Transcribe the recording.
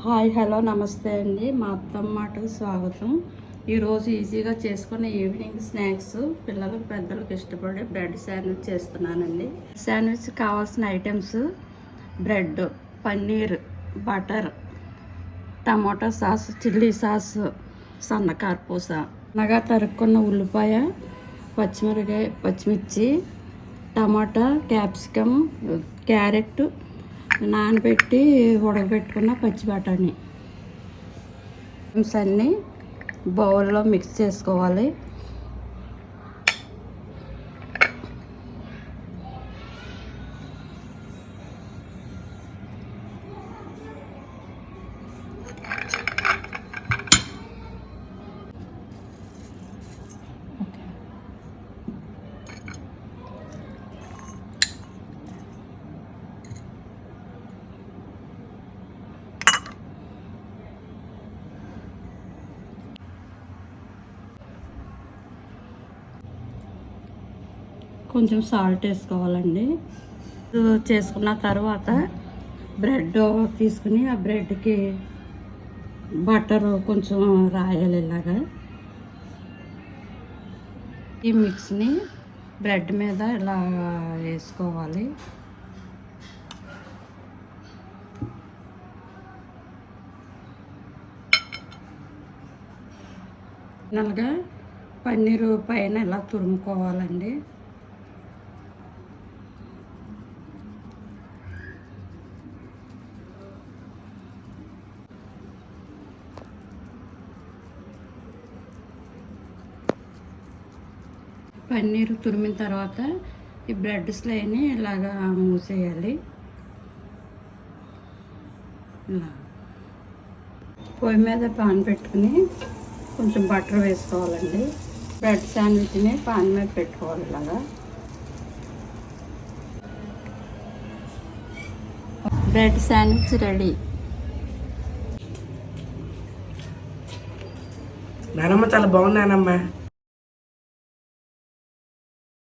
Hi hello నమస్తే అండి. మా అత్తమ్మ మాటకు స్వాగతం. ఈరోజు ఈజీగా చేసుకునే ఈవినింగ్ స్నాక్స్ పిల్లలకు పెద్దలకు ఇష్టపడే బ్రెడ్ శాండ్విచ్ చేస్తున్నానండి. శాండ్విచ్ కావాల్సిన items bread, paneer, butter, tomato sauce, chilli sauce, సన్నకారపూస, నగా తరుక్కున్న ఉల్లిపాయ, పచ్చిమిర్చి, టమాటా, క్యాప్సికమ్, క్యారెట్, నానబెట్టి ఉడకబెట్టుకున్న పచ్చి బఠానీ అన్నీ బౌల్లో మిక్స్ చేసుకోవాలి. కొంచెం సాల్ట్ వేసుకోవాలండి. చేసుకున్న తర్వాత బ్రెడ్ తీసుకుని ఆ బ్రెడ్కి బటర్ కొంచెం రాయాలి. ఇలాగా ఈ మిక్స్ని బ్రెడ్ మీద ఇలా వేసుకోవాలి. ఇలాగా పన్నీరు పైన ఇలా తురుముకోవాలండి. పన్నీరు తురిమిన తర్వాత ఈ బ్రెడ్ స్లైని ఇలాగా మూసేయాలి. ఇలా పొయ్యి మీద పాన్ పెట్టుకుని కొంచెం బటర్ వేసుకోవాలండి. బ్రెడ్ శాండ్విచ్ని పాన్ మీద పెట్టుకోవాలి. ఇలాగా బ్రెడ్ శాండ్విచ్ రెడీ. నానమ్మ చాలా బాగున్నానమ్మా.